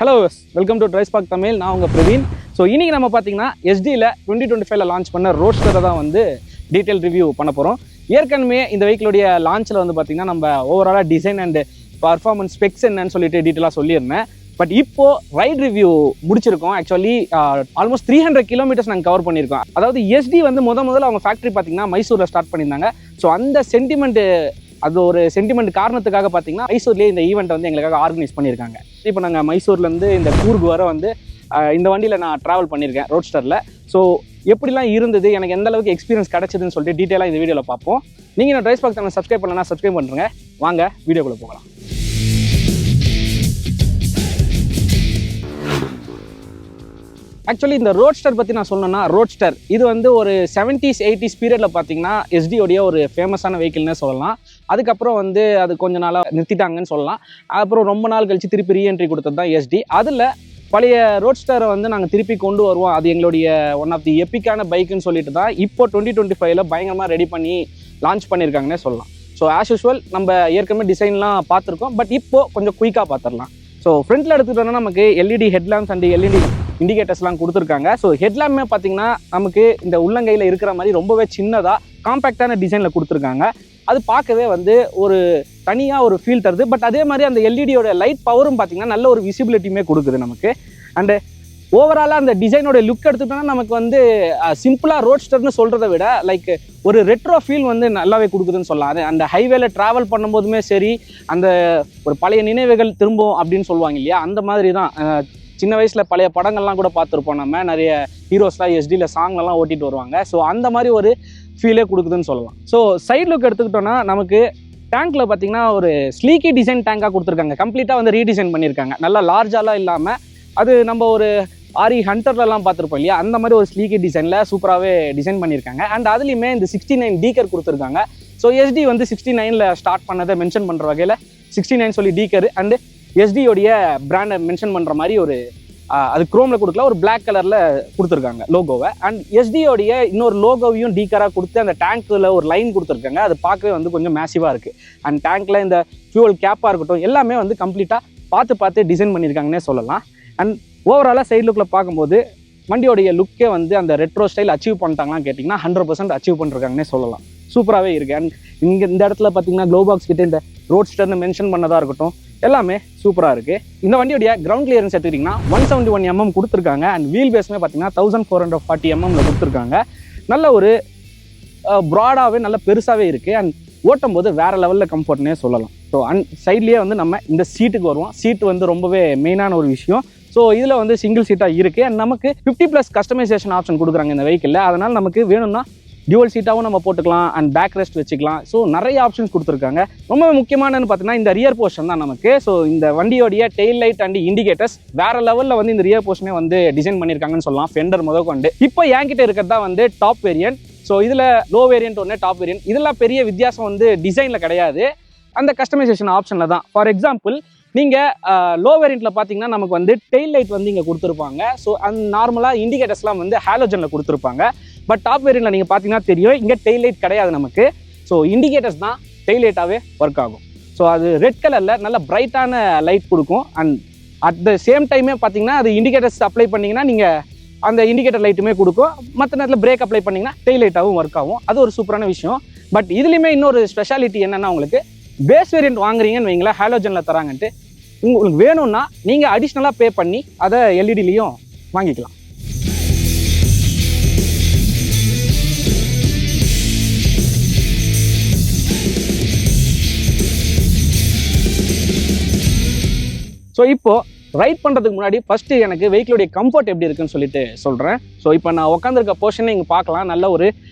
Hello welcome to Trispark Tamil. நான் உங்கள் Praveen. So இன்றைக்கி நம்ம பார்த்தீங்கன்னா எஸ்டியில் 2025 லான்ச் பண்ண ரோட்ஸ்டரை தான் வந்து டீட்டெயில் ரிவ்யூ பண்ண போகிறோம். ஏற்கனவே இந்த வெஹிக்கிளுடைய லான்ச்சில் வந்து பார்த்திங்கன்னா நம்ம ஓவராலாக டிசைன் அண்ட் பர்ஃபார்மன்ஸ் ஸ்பெக்ஸ் என்னன்னு சொல்லிட்டு டீட்டெயிலாக சொல்லியிருந்தேன். பட் இப்போது ரைட் ரிவ்யூ முடிச்சிருக்கோம். ஆக்சுவலி ஆல்மோஸ்ட் 300 கிலோமீட்டர்ஸ் நாங்கள் கவர் பண்ணியிருக்கோம். அதாவது எஸ்டி வந்து முதல்ல அவங்க ஃபேக்ட்ரி பார்த்திங்கன்னா மைசூரில் ஸ்டார்ட் பண்ணியிருந்தாங்க. ஸோ அந்த அது ஒரு சென்டிமெண்ட் காரணத்துக்காக பார்த்தீங்கன்னா மைசூர்லேயே இந்த ஈவெண்ட் வந்து எங்களுக்காக ஆர்கனைஸ் பண்ணியிருக்காங்க. இப்போ நாங்கள் மைசூர்லேருந்து இந்த கூர்க் வர வந்து இந்த வண்டியில் நான் ட்ராவல் பண்ணியிருக்கேன் ரோட்ஸ்டரில். ஸோ எப்படிலாம் இருந்தது, எனக்கு எந்த அளவுக்கு எக்ஸ்பீரியன்ஸ் கிடச்சிதுன்னு சொல்லிட்டு டீட்டெயிலாக இந்த வீடியோவில் பார்ப்போம். நீங்கள் நான் ட்ரைஸ்பார்க் சேனல் சப்ஸ்கிரைப் பண்ணலன்னா சப்ஸ்கிரைப் பண்ணுறேங்க. வாங்க வீடியோக்குள்ளே போகலாம். ஆக்சுவலி இந்த ரோட்ஸ்டர் பற்றி நான் சொல்லணும்னா, ரோட்ஸ்டர் இது வந்து ஒரு 70s 80s பீரியடில் பார்த்தீங்கன்னா எஸ்டியோடைய ஒரு ஃபேமஸான வெஹிக்கிள்னே சொல்லலாம். அதுக்கப்புறம் வந்து அது கொஞ்ச நாளாக நிறுத்திட்டாங்கன்னு சொல்லலாம். அப்புறம் ரொம்ப நாள் கழித்து திருப்பி ரீஎன்ட்ரி கொடுத்தது தான் எஸ்டி. அதில் பழைய ரோட்ஸ்டரை வந்து நாங்கள் திருப்பி கொண்டு வருவோம், அது எங்களுடைய ஒன் ஆஃப் தி எப்பிக்கான பைக்குன்னு சொல்லிட்டு தான் இப்போ 2025 பயங்கரமாக ரெடி பண்ணி லான்ச் பண்ணியிருக்காங்கன்னே சொல்லலாம். ஸோ ஆஸ் யூஷுவல் நம்ம ஏற்கனவே டிசைன்லாம் பார்த்துருக்கோம். பட் இப்போது கொஞ்சம் குயிக்காக பார்த்துடலாம். ஸோ ஃப்ரண்ட்டில் எடுத்துக்கிட்டோன்னா நமக்கு எல்இடி ஹெட்லாம்ப்ஸ் அண்ட் எல்இடி இண்டிகேட்டர்ஸ்லாம் கொடுத்துருக்காங்க. ஸோ ஹெட்லாம்பே பார்த்தீங்கன்னா நமக்கு இந்த உள்ளங்கையில் இருக்கிற மாதிரி ரொம்பவே சின்னதாக காம்பேக்டான டிசைனில் கொடுத்துருக்காங்க. அது பார்க்கவே வந்து ஒரு தனியாக ஒரு ஃபீல் தருது. பட் அதே மாதிரி அந்த எல்இடியோட லைட் பவரும் பார்த்தீங்கன்னா நல்ல ஒரு விசிபிலிட்டியுமே கொடுக்குது நமக்கு. அண்டு ஓவராலாக அந்த டிசைனோட லுக் எடுத்துக்கிட்டோன்னா நமக்கு வந்து சிம்பிளாக ரோட்ஸ்டர்னு சொல்கிறத விட லைக் ஒரு ரெட்ரோ ஃபீல் வந்து நல்லாவே கொடுக்குதுன்னு சொல்லலாம். அது அந்த ஹைவேல ட்ராவல் பண்ணும்போதுமே சரி, அந்த ஒரு பழைய நினைவுகள் திரும்பும் அப்படின்னு சொல்லுவாங்க இல்லையா, அந்த மாதிரி தான். சின்ன வயசில் பழைய படங்கள்லாம் கூட பார்த்துருப்போம். நம்ம நிறைய ஹீரோஸ்லாம் எஸ்டியில் சாங்லாம் ஓட்டிகிட்டு வருவாங்க. ஸோ அந்த மாதிரி ஒரு ஃபீலே கொடுக்குதுன்னு சொல்லலாம். ஸோ சைட் லுக் எடுத்துக்கிட்டோன்னா நமக்கு டேங்க்கில் பார்த்தீங்கன்னா ஒரு ஸ்லீக்கி டிசைன் டேங்காக கொடுத்துருக்காங்க. கம்ப்ளீட்டாக வந்து ரீடிசைன் பண்ணியிருக்காங்க. நல்லா லார்ஜாலாம் இல்லாமல் அது நம்ம ஒரு ஆரி ஹண்டர்லலாம் பார்த்துருப்போம் இல்லையா, அந்த மாதிரி ஒரு ஸ்லீக்கி டிசைனில் சூப்பராகவே டிசைன் பண்ணியிருக்காங்க. அண்ட் அதுலேயுமே இந்த 69 டீக்கர் கொடுத்துருக்காங்க. ஸோ எஸ்டி வந்து 69ல் ஸ்டார்ட் பண்ணதை மென்ஷன் பண்ணுற வகையில் 69 சொல்லி டீக்கர் அண்டு எஸ்டியோடைய பிராண்டை மென்ஷன் பண்ணுற மாதிரி ஒரு அது குரோமில் கொடுக்கல, ஒரு பிளாக் கலரில் கொடுத்துருக்காங்க லோகோவை. அண்ட் எஸ்டியோடைய இன்னொரு லோகோவையும் டீக்கராக கொடுத்து அந்த டேங்க்கில் ஒரு லைன் கொடுத்துருக்காங்க. அது பார்க்கவே வந்து கொஞ்சம் மேசிவாக இருக்குது. அண்ட் டேங்க்கில் இந்த ஃபியூவல் கேப்பாக இருக்கட்டும் எல்லாமே வந்து கம்ப்ளீட்டாக பார்த்து டிசைன் பண்ணியிருக்காங்கன்னே சொல்லலாம். அண்ட் ஓவராலாக சைட் லுக்கில் பார்க்கும்போது வண்டியோடைய லுக்கே வந்து அந்த ரெட்ரோ ஸ்டைல் அச்சீவ் பண்ணிட்டாங்களான்னு கேட்டிங்கன்னா 100% அச்சீவ் பண்ணிருக்காங்கன்னே சொல்லலாம். சூப்பராகவே இருக்குது. அண்ட் இங்கே இந்த இடத்துல பார்த்தீங்கன்னா க்ளோ பாக்ஸ் கிட்டே இந்த ரோட்ஸ்டர்னு மென்ஷன் பண்ணதாக இருக்கட்டும் எல்லாமே சூப்பராக இருக்குது. இந்த வண்டியோடைய கிரவுண்ட் கிளியரன்ஸ் எடுத்துக்கிட்டிங்கன்னா 171 mm கொடுத்துருக்காங்க. அண்ட் வீல் பேஸ்மே பார்த்தீங்கன்னா 1440 mm கொடுத்துருக்காங்க. நல்ல ஒரு ப்ராடாகவே நல்ல பெருசாகவே இருக்குது. அண்ட் ஓட்டும் போது வேறு லெவலில் கம்ஃபர்ட்னே சொல்லலாம். ஸோ சைட்லேயே வந்து நம்ம இந்த சீட்டுக்கு வருவோம். சீட்டு வந்து ரொம்பவே மெயினான ஒரு விஷயம். ஸோ இதில் வந்து சிங்கிள் சீட்டாக இருக்குது. அண்ட் நமக்கு 50+ கஸ்டமைசேஷன் ஆப்ஷன் கொடுக்குறாங்க இந்த வெஹிக்கிளில். அதனால் நமக்கு வேணும்னா டியூவல் சீட்டாகவும் நம்ம போட்டுக்கலாம். அண்ட் பேக் ரெஸ்ட் வச்சுக்கலாம். ஸோ நிறைய ஆப்ஷன்ஸ் கொடுத்துருக்காங்க. ரொம்ப முக்கியமானன்னு பார்த்தீங்கன்னா இந்த ரியர் போர்ஷன் தான் நமக்கு. ஸோ இந்த வண்டியோடைய டெயில் லைட் அண்ட் இண்டிகேட்டர்ஸ் வேறு லெவலில் வந்து இந்த ரியர் போர்ஷனே வந்து டிசைன் பண்ணியிருக்காங்கன்னு சொல்லலாம். ஃபெண்டர் முதற்கொண்டு இப்போ என்கிட்ட இருக்கிறதா வந்து டாப் வேரியன்ட். ஸோ இதில் லோ வேரியன்ட் ஒன்று, டாப் வேரியன்ட். இதெல்லாம் பெரிய வித்தியாசம் வந்து டிசைனில் கிடையாது, அந்த கஸ்டமைசேஷன் ஆப்ஷனில் தான். ஃபார் எக்ஸாம்பிள் நீங்கள் லோ வேரியண்ட்டில் பார்த்தீங்கன்னா நமக்கு வந்து டெயில் லைட் வந்து இங்கே கொடுத்துருப்பாங்க. ஸோ அந்த நார்மலாக இண்டிகேட்டர்ஸ்லாம் வந்து ஹாலோஜனில் கொடுத்துருப்பாங்க. பட் டாப் வேரியண்ட்டில் நீங்கள் பார்த்தீங்கன்னா தெரியும், இங்கே டெயில் லைட் கிடையாது நமக்கு. ஸோ இண்டிகேட்டர்ஸ் தான் டெயில் லைட்டாகவே ஒர்க் ஆகும். ஸோ அது ரெட் கலரில் நல்ல பிரைட்டான லைட் கொடுக்கும். அண்ட் அட் த சேம் டைமே பார்த்தீங்கன்னா அது இண்டிகேட்டர்ஸ் அப்ளை பண்ணிங்கன்னா நீங்கள் அந்த இண்டிகேட்டர் லைட்டுமே கொடுக்கும். மற்ற நேரத்தில் பிரேக் அப்ளை பண்ணிங்கன்னா டெயில் லைட்டாகவும் ஒர்க் ஆகும். அது ஒரு சூப்பரான விஷயம். பட் இதுலேயுமே இன்னொரு ஸ்பெஷாலிட்டி என்னென்னா, உங்களுக்கு பேஸ் வேரியண்ட் வாங்குறீங்கன்னு வைங்களேன், ஹாலோஜனில் தராங்கன்ட்டு, உங்களுக்கு வேணும்னா நீங்கள் அடிஷ்னலாக பே பண்ணி அதை எல்இடிலையும் வாங்கிக்கலாம். ஸோ இப்போது ரைட் பண்ணுறதுக்கு முன்னாடி ஃபஸ்ட்டு எனக்கு வெஹிக்கிளுடைய கம்ஃபர்ட் எப்படி இருக்குன்னு சொல்லிட்டு சொல்கிறேன். ஸோ இப்போ நான் உட்காந்துருக்க போர்ஷனை இங்கே பார்க்கலாம். நல்ல ஒரு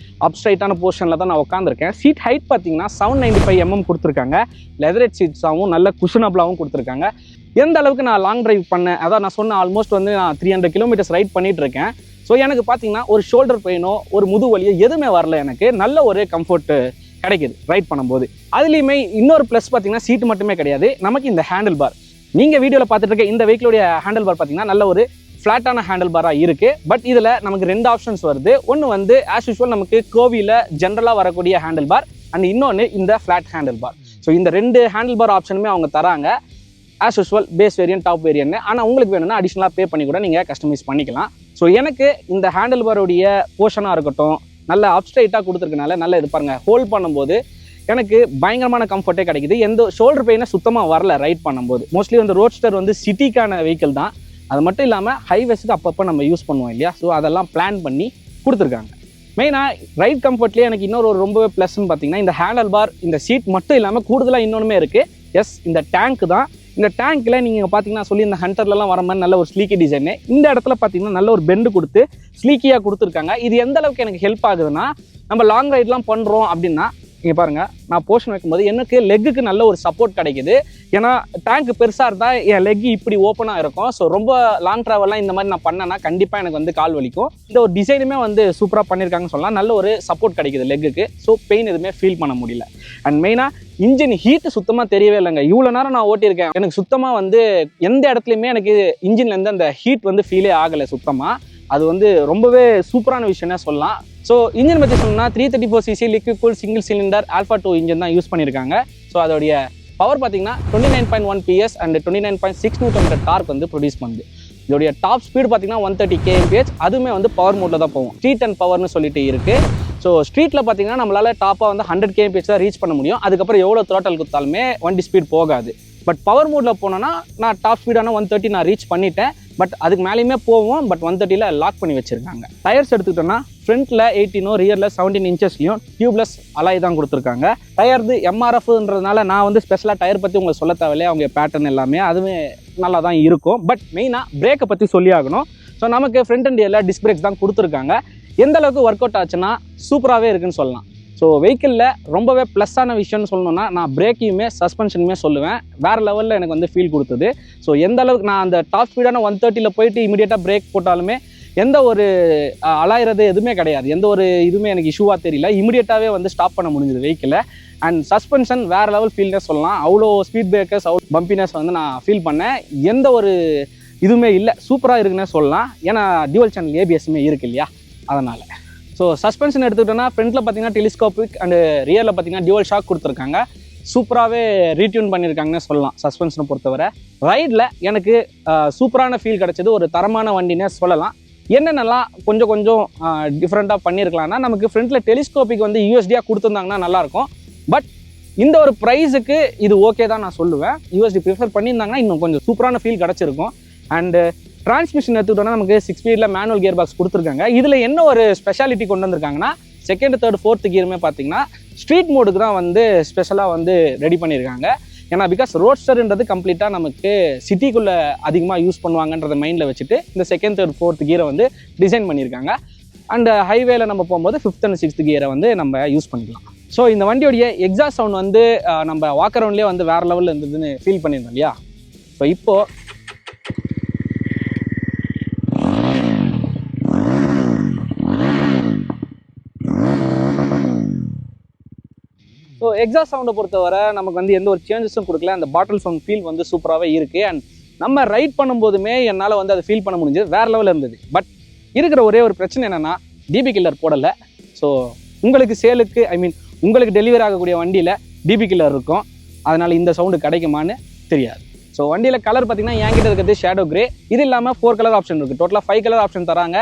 அப்ஸ்ட்ரைட்டான போர்ஷனில் தான் நான் உட்காந்துருக்கேன். சீட் ஹைட் பார்த்தீங்கன்னா 795 mm கொடுத்துருக்காங்க. லெதரேட் சீட்ஸாகவும் நல்ல குஷனபிளாகவும் கொடுத்துருக்காங்க. எந்த அளவுக்கு நான் லாங் ட்ரைவ் பண்ணேன், அதான் நான் சொன்ன ஆல்மோஸ்ட் வந்து நான் 300 kilometers ரைட் பண்ணிகிட்டு இருக்கேன். ஸோ எனக்கு பார்த்தீங்கன்னா ஒரு ஷோல்டர் பெயினோ ஒரு முது வலியோ எதுவுமே வரல. எனக்கு நல்ல ஒரு கம்ஃபர்ட்டு கிடைக்கிது ரைட் பண்ணும்போது. அதுலேயுமே இன்னொரு ப்ளஸ் பார்த்தீங்கன்னா சீட்டு மட்டுமே கிடையாது, நமக்கு இந்த ஹேண்டில் பார். நீங்கள் வீடியோவில் பார்த்துட்டு இருக்க இந்த வெஹிக்கிளுடைய ஹேண்டில் பார் பார்த்தீங்கன்னா நல்ல ஒரு ஃப்ளாட்டான ஹேண்டில் பாராக இருக்குது. பட் இதில் நமக்கு 2 ஆப்ஷன்ஸ் வருது. ஒன்று வந்து ஆஸ் யூஷுவல் நமக்கு கோவியில் ஜென்ரலாக வரக்கூடிய ஹேண்டில் பார், அண்ட் இன்னொன்று இந்த ஃப்ளாட் ஹேண்டில் பார். ஸோ இந்த 2 ஹேண்டில் பார் ஆப்ஷனுமே அவங்க தராங்க. As usual base variant top variant. ஆனால் உங்களுக்கு வேணும்னா அடிஷ்னலாக பே பண்ணி கூட நீங்கள் கஸ்டமைஸ் பண்ணிக்கலாம். ஸோ எனக்கு இந்த ஹேண்டில் பாருடைய போர்ஷனாக இருக்கட்டும் நல்ல அப்ஸ்ட்ரைட்டாக கொடுத்துருக்கனால நல்ல இது பாருங்கள் ஹோல்ட் பண்ணும்போது எனக்கு பயங்கரமான கம்ஃபர்ட்டே கிடைக்குது. எந்த ஷோல்டர் பெயினை சுத்தமாக வரல ரைட் பண்ணும்போது. மோஸ்ட்லி வந்து ரோட்ஸ்டர் வந்து சிட்டிக்கான வெஹிக்கிள் தான். அது மட்டும் இல்லாமல் ஹைவேஸுக்கு அப்பப்போ நம்ம யூஸ் பண்ணுவோம் இல்லையா, ஸோ அதெல்லாம் பிளான் பண்ணி கொடுத்துருக்காங்க. மெயினாக ரைட் கம்ஃபர்ட்லேயே எனக்கு இன்னொரு ரொம்பவே ப்ளஸ்ன்னு பார்த்தீங்கன்னா இந்த ஹேண்டல் பார் இந்த சீட் மட்டும் இல்லாமல் கூடுதலாக இன்னொன்றுமே இருக்குது. எஸ், இந்த டேங்க் தான். இந்த டேங்க்கில் நீங்கள் பார்த்தீங்கன்னா சொல்லி இந்த ஹண்டர்லலாம் வர மாதிரி நல்ல ஒரு ஸ்லீக்கி டிசைனு. இந்த இடத்துல பார்த்தீங்கன்னா நல்ல ஒரு பெண்டு கொடுத்து ஸ்லீக்கியாக கொடுத்துருக்காங்க. இது எந்த அளவுக்கு எனக்கு ஹெல்ப் ஆகுதுன்னா, நம்ம லாங் ரைட்லாம் பண்ணுறோம் அப்படின்னா இங்கே பாருங்கள், நான் போர்ஷன் வைக்கும்போது எனக்கு லெக்குக்கு நல்ல ஒரு சப்போர்ட் கிடைக்குது. ஏன்னா டேங்க் பெருசாக இருந்தால் என் லெக் இப்படி ஓப்பனாக இருக்கும். ஸோ ரொம்ப லாங் ட்ராவல்லாம் இந்த மாதிரி நான் பண்ணேன்னா கண்டிப்பாக எனக்கு வந்து கால் வலிக்கும். இந்த ஒரு டிசைனுமே வந்து சூப்பராக பண்ணியிருக்காங்கன்னு சொல்லலாம். நல்ல ஒரு சப்போர்ட் கிடைக்குது லெக்குக்கு. ஸோ பெயின் எதுவுமே ஃபீல் பண்ண முடியல. அண்ட் மெயினாக இன்ஜின் ஹீட்டு சுத்தமாக தெரியவே இல்லைங்க. இவ்வளோ நேரம் நான் ஓட்டியிருக்கேன், எனக்கு சுத்தமாக வந்து எந்த இடத்துலையுமே எனக்கு இன்ஜின்லேருந்து அந்த ஹீட் வந்து ஃபீலே ஆகலை சுத்தமாக. அது வந்து ரொம்பவே சூப்பரான விஷயம்னே சொல்லலாம். ஸோ இன்ஜின் பற்றி சொன்னால் 334cc liquid cool single cylinder alpha 2 engine தான் யூஸ் பண்ணியிருக்காங்க. ஸோ அதோடைய பவர் பார்த்தீங்கன்னா 29.1 PS அண்ட் 29.6 Nm டார்க் வந்து ப்ரொடியூஸ் பண்ணுது. இதோடைய டாப் ஸ்பீடு பார்த்தீங்கன்னா 130 kmph. அதுவுமே வந்து பவர் மோட்டில் தான் போகும். ஸ்ட்ரீட் அண்ட் பவர்னு சொல்லிட்டு இருக்குது. ஸோ ஸ்ட்ரீட்டில் பார்த்தீங்கன்னா நம்மளால் டாப்பாக வந்து 100 kmph தான் ரீச் பண்ண முடியும். அதுக்கப்புறம் எவ்வளோ த்ரோட்டல் கொடுத்தாலுமே வண்டி ஸ்பீட் போகாது. பட் பவர் மோடில் போனோன்னா நான் டாப் ஸ்பீடான 130 நான் ரீச் பண்ணிட்டேன். பட் அதுக்கு மேலேயுமே போவோம். பட் 130ல் லாக் பண்ணி வச்சுருக்காங்க. டயர்ஸ் எடுத்துக்கிட்டோன்னா ஃப்ரண்ட்டில் 18 ரியரில் 17 இன்ச்சஸ்லையும் டியூப்லெஸ் அலாய் தான் கொடுத்துருக்காங்க. டயர்து MRFன்றதுனால நான் வந்து ஸ்பெஷலாக டயர் பற்றி உங்களுக்கு சொல்ல தேவையில்லையே, அவங்க பேட்டர்ன் எல்லாமே அதுவே நல்லா தான் இருக்கும். பட் மெயினாக பிரேக்கை பற்றி சொல்லி ஆகணும். ஸோ நமக்கு ஃப்ரண்ட் அண்ட் ரியரில் டிஸ்க் பிரேக்ஸ் தான் கொடுத்துருக்காங்க. எந்த அளவுக்கு ஒர்க் அவுட் ஆச்சுன்னா சூப்பராகவே இருக்குன்னு சொல்லலாம். ஸோ வெஹிக்கிளில் ரொம்பவே ப்ளஸ்ஸான விஷயம்னு சொல்லணும்னா நான் பிரேக்கையுமே சஸ்பென்ஷனுமே சொல்லுவேன். வேறு லெவலில் எனக்கு வந்து ஃபீல் கொடுத்தது. ஸோ எந்த அளவுக்கு நான் அந்த டாப் ஸ்பீடான 130ல் போயிட்டு இமீடியட்டாக பிரேக் போட்டாலுமே எந்த ஒரு அலாயிறது எதுவுமே கிடையாது. எந்த ஒரு இதுவுமே எனக்கு இஷ்யூவாக தெரியல. இமீடியட்டாகவே வந்து ஸ்டாப் பண்ண முடிஞ்சது வெஹிக்கிளில். அண்ட் சஸ்பென்ஷன் வேறு லெவல் ஃபீல்னே சொல்லலாம். அவ்வளோ ஸ்பீட் பிரேக்கர்ஸ் அவ்வளோ பம்பினஸ் வந்து நான் ஃபீல் பண்ணேன். எந்த ஒரு இதுவுமே இல்லை, சூப்பராக இருக்குன்னே சொல்லலாம். ஏன்னா டியூவல் சேனல் ABSமே இருக்குது இல்லையா, அதனால். ஸோ சஸ்பென்ஷன் எடுத்துக்கிட்டோன்னா ஃப்ரண்ட்டில் பார்த்தீங்கன்னா டெலிஸ்கோபிக் அண்டு ரியரில் பார்த்தீங்கன்னா டியூவல் ஷாக் கொடுத்துருக்காங்க. சூப்பராகவே ரீட்யூன் பண்ணியிருக்காங்கன்னு சொல்லலாம் சஸ்பென்ஷனை பொறுத்தவரை. ரைடில் எனக்கு சூப்பரான ஃபீல் கிடச்சது. ஒரு தரமான வண்டினே சொல்லலாம். என்னென்னலாம் கொஞ்சம் டிஃப்ரெண்ட்டாக பண்ணியிருக்கலாம்னா, நமக்கு ஃப்ரண்ட்டில் டெலிஸ்கோபிக் வந்து USDயாக கொடுத்துருந்தாங்கன்னா நல்லாயிருக்கும். பட் இந்த ஒரு ப்ரைஸுக்கு இது ஓகே தான் நான் சொல்லுவேன். USD ப்ரிஃபர் பண்ணியிருந்தாங்கன்னா இன்னும் கொஞ்சம் சூப்பரான ஃபீல் கிடச்சிருக்கும். அண்டு டிரான்ஸ்மிஷன் எடுத்துக்கிட்டோன்னா நமக்கு 6 ஸ்பீடில் மேனுவல் கியர் பாக்ஸ் கொடுத்துருக்காங்க. இதில் என்ன ஒரு ஸ்பெஷாலிட்டி கொண்டு வந்திருக்காங்கன்னா, செகண்ட், தேர்ட், ஃபோர்த் கியருமே பார்த்தீங்கன்னா ஸ்ட்ரீட் மோடுக்கு தான் வந்து ஸ்பெஷலாக வந்து ரெடி பண்ணியிருக்காங்க. ஏன்னா பிகாஸ் ரோட்ஸ்டர்ன்றது கம்ப்ளீட்டாக நமக்கு சிட்டிக்குள்ளே அதிகமாக யூஸ் பண்ணுவாங்கன்றத மைண்டில் வச்சுட்டு இந்த செகண்ட், தேர்ட், ஃபோர்த் கியரை வந்து டிசைன் பண்ணியிருக்காங்க. அண்ட் ஹைவேல நம்ம போகும்போது 5th and 6th கியரை வந்து நம்ம யூஸ் பண்ணிக்கலாம். ஸோ இந்த வண்டியோடைய எக்ஸாஸ்ட் சவுண்ட் வந்து நம்ம வாக்கர் ரவுண்ட்லேயே வந்து வேறு லெவலில் இருந்ததுன்னு ஃபீல் பண்ணியிருந்தோம் இல்லையா. ஸோ இப்போது ஸோ எக்ஸாஸ்ட் சவுண்டை பொறுத்தவரை நமக்கு வந்து எந்த ஒரு சேஞ்சஸும் கொடுக்கல. அந்த பாட்டில் சவுண்ட் ஃபீல் வந்து சூப்பராகவே இருக்குது. அண்ட் நம்ம ரைட் பண்ணும்போதுமே என்னால் வந்து அதை ஃபீல் பண்ண முடிஞ்சது. வேறு லெவலில் இருந்தது. பட் இருக்கிற ஒரே ஒரு பிரச்சனை என்னென்னா DB கில்லர் போடலை. ஸோ உங்களுக்கு சேலுக்கு உங்களுக்கு டெலிவரி ஆகக்கூடிய வண்டியில் DB கில்லர் இருக்கும். அதனால் இந்த சவுண்டு கிடைக்குமான்னு தெரியாது. ஸோ வண்டியில் கலர் பார்த்தீங்கன்னா என்கிட்ட இருக்கிறது ஷேடோ கிரே. இது இல்லாமல் 4 கலர் ஆப்ஷன் இருக்குது. டோட்டலாக 5 கலர் ஆப்ஷன் தராங்க.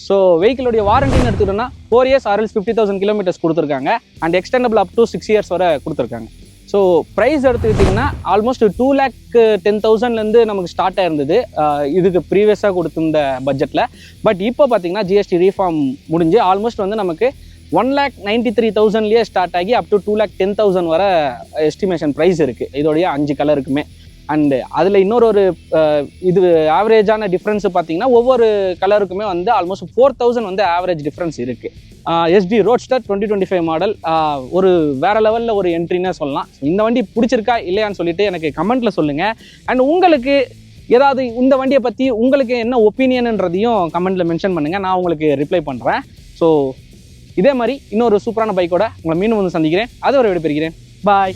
ஸோ வெஹிக்கிளுடைய வாரண்டின்னு எடுத்துக்கிட்டோன்னா 4 years RLs 50,000 kilometers கொடுத்துருக்காங்க. And extendable up to 6 years வரை கொடுத்துருக்காங்க. ஸோ ப்ரைஸ் எடுத்துக்கிட்டிங்கன்னா ஆல்மோஸ்ட் 2,10,000 நமக்கு ஸ்டார்ட் ஆயிருந்தது இதுக்கு ப்ரீவியஸாக கொடுத்துருந்த பட்ஜெட்டில். பட் இப்போ பார்த்தீங்கன்னா GST ரீஃபார்ம் முடிஞ்சு ஆல்மோஸ்ட் வந்து நமக்கு 1,93,000 ஸ்டார்ட் ஆகி அப் டு 2,10,000 வரை எஸ்டிமேஷன் ப்ரைஸ் இருக்குது இதோடைய 5 கலருக்குமே. அண்டு அதில் இன்னொரு இது ஆவரேஜான டிஃப்ரென்ஸு பார்த்தீங்கன்னா ஒவ்வொரு கலருக்குமே வந்து ஆல்மோஸ்ட் 4,000 வந்து ஆவரேஜ் டிஃப்ரென்ஸ் இருக்குது. SD ரோட்ஸ்டர் 2025 மாடல் ஒரு வேறு லெவலில் ஒரு என்ட்ரின்னே சொல்லலாம். இந்த வண்டி பிடிச்சிருக்கா இல்லையான்னு சொல்லிட்டு எனக்கு கமெண்ட்டில் சொல்லுங்கள். அண்ட் உங்களுக்கு ஏதாவது இந்த வண்டியை பற்றி உங்களுக்கு என்ன ஒப்பீனியன்ன்றதையும் கமெண்ட்டில் மென்ஷன் பண்ணுங்கள். நான் உங்களுக்கு ரிப்ளை பண்ணுறேன். ஸோ இதே மாதிரி இன்னொரு சூப்பரான பைக்கோட உங்களை மீண்டும் வந்து சந்திக்கிறேன். அது ஒரு விடைபெறுகிறேன். பாய்.